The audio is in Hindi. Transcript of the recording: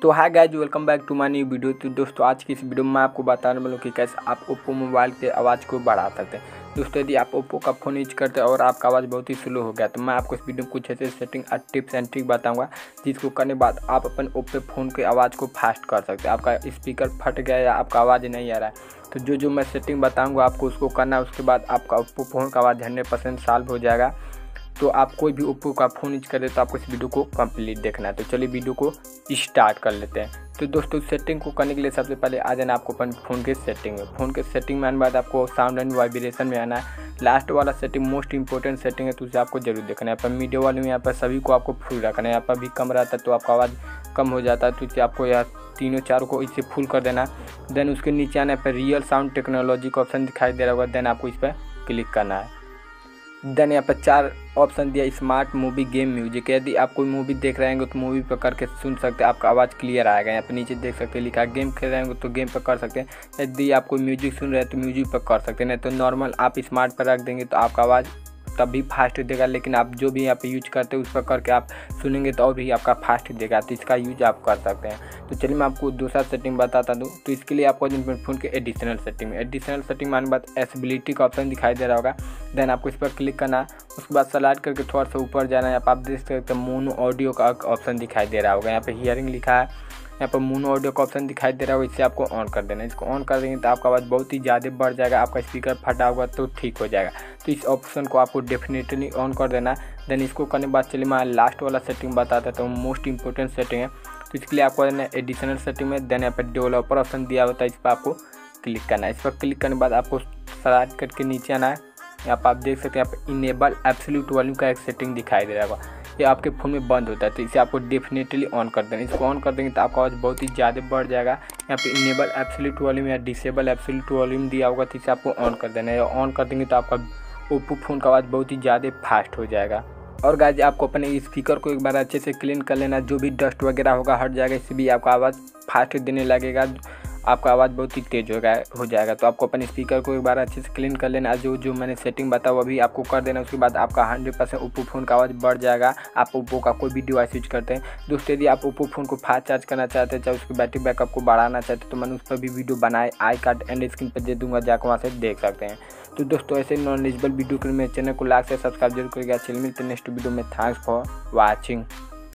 तो hi guys, welcome back to my new video. तो दोस्तों आज की इस वीडियो में मैं आपको बताने वाला हूँ कि कैसे आप ओप्पो मोबाइल के आवाज़ को बढ़ा सकते हैं। दोस्तों यदि आप ओप्पो का फ़ोन यूज करते हैं और आपका आवाज़ बहुत ही स्लो हो गया तो मैं आपको इस वीडियो में कुछ ऐसे सेटिंग और टिप्स एंड ट्रिक बताऊँगा जिसको करने के बाद आप अपन ओप्पो फ़ोन के आवाज़ को फास्ट कर सकते हैं। आपका स्पीकर फट गया या आपका आवाज़ नहीं आ रहा है तो जो मैं सेटिंग बताऊँगा आपको उसको करना है। उसके बाद आपका ओप्पो फ़ोन का आवाज़ 100% सॉल्व हो जाएगा। तो आप कोई भी ओप्पो का फ़ोन यूज करें तो आपको इस वीडियो को कंप्लीट देखना है। तो चलिए वीडियो को स्टार्ट कर लेते हैं। तो दोस्तों सेटिंग को करने के लिए सबसे पहले आ जाना आपको अपन फ़ोन के सेटिंग में। फ़ोन के सेटिंग में आने के बाद आपको साउंड एंड वाइब्रेशन में आना है। लास्ट वाला सेटिंग मोस्ट इंपॉर्टेंट सेटिंग है तो उसे आपको जरूर देखना है। यहाँ पर मीडिया वाले में यहाँ पर सभी को आपको फुल रखना है। यहाँ पर भी कम रहता है तो आपका आवाज़ कम हो जाता है तो इसे आपको यहाँ तीनों चारों को इसे फुल कर देना। देन उसके नीचे आना है पर रियल साउंड टेक्नोलॉजी का ऑप्शन दिखाई दे रहा होगा। देन आपको इस पर क्लिक करना है। देन यहाँ पर 4 ऑप्शन दिया, स्मार्ट मूवी, गेम, म्यूजिक। यदि आप कोई मूवी देख रहे हैं तो मूवी पर करके सुन सकते हैं, आपका आवाज़ क्लियर आएगा। यहाँ पर नीचे देख सकते हैं लिखा है। गेम खेल रहे हैं तो गेम पर कर सकते हैं। यदि आप कोई म्यूजिक सुन रहे हैं तो म्यूजिक पर कर सकते हैं। नहीं तो नॉर्मल आप स्मार्ट पर रख देंगे तो आपका आवाज़ तभी फास्ट देगा, लेकिन आप जो भी यहाँ पे यूज करते हैं उस पर करके आप सुनेंगे तो और भी आपका फास्ट देगा। तो इसका यूज आप कर सकते हैं। तो चलिए मैं आपको दूसरा सेटिंग बताता दूँ। तो इसके लिए आपको फ़ोन के एडिशनल सेटिंग में बाद एसेबिलिटी का ऑप्शन दिखाई दे रहा होगा। देन आपको इस पर क्लिक करना। उसके बाद स्लाइड करके थोड़ा सा ऊपर जाना है। यहाँ पर आप देख सकते हैं मोनो ऑडियो का ऑप्शन दिखाई दे रहा होगा। यहाँ पे हियरिंग लिखा है, यहाँ पर मोनो ऑडियो का ऑप्शन दिखाई दे रहा होगा। इससे आपको ऑन कर देना है। इसको ऑन कर देंगे तो आपका आवाज़ बहुत ही ज़्यादा बढ़ जाएगा। आपका स्पीकर फटा होगा तो ठीक हो जाएगा। तो इस ऑप्शन को आपको डेफिनेटली ऑन कर देना। देन इसको करने के बाद चलिए मैं लास्ट वाला सेटिंग बता देता हूँ, मोस्ट इंपॉर्टेंट सेटिंग है। तो इसके लिए आपको एडिशनल सेटिंग में देन यहाँ पर डेवलपर ऑप्शन दिया होता है, इस पर आपको क्लिक करना है। इस पर क्लिक करने के बाद आपको स्लाइड करके नीचे आना है। यहाँ पर आप देख सकते हैं यहाँ पर इनेबल एब्सोल्यूट वॉल्यूम का एक सेटिंग दिखाई दे रहा होगा। ये आपके फ़ोन में बंद होता है तो इसे आपको डेफिनेटली ऑन कर देना। इसको ऑन कर देंगे तो आपका आवाज़ बहुत ही ज़्यादा बढ़ जाएगा। यहाँ पे इनेबल एब्सोल्यूट वॉल्यूम या डिसेबल एब्सोल्यूट वॉल्यूम दिया होगा तो इसे आपको ऑन कर देना है। ऑन कर देंगे तो आपका ओप्पो फ़ोन का आवाज़ बहुत ही ज़्यादा फास्ट हो जाएगा। और गाइस आपको अपने स्पीकर को एक बार अच्छे से क्लीन कर लेना, जो भी डस्ट वगैरह होगा हट जाएगा। इससे भी आपका आवाज़ फास्ट देने लगेगा, आपका आवाज़ बहुत ही तेज़ हो जाएगा। तो आपको अपने स्पीकर को एक बार अच्छे से क्लीन कर लेना। जो मैंने सेटिंग बताया वो भी आपको कर देना। उसके बाद आपका 100% ओप्पो फ़ोन का आवाज़ बढ़ जाएगा। आप ओप्पो का कोई भी डिवाइस यूज करते हैं। दोस्तों यदि आप ओप्पो फ़ोन को फास्ट चार्ज करना चाहते हैं, चाहे उसकी बैटरी बैकअप को बढ़ाना चाहते हैं तो मैंने उस पर भी वीडियो बनाए, आई कार्ड एंड स्क्रीन पर दे दूँगा, जाकर वहाँ से देख सकते हैं। तो दोस्तों ऐसे नॉलेजेबल वीडियो के लिए मेरे चैनल को लाइक से सब्सक्राइब जरूर करिएगा। चलिए मिलते हैं नेक्स्ट वीडियो में। Thanks for watching.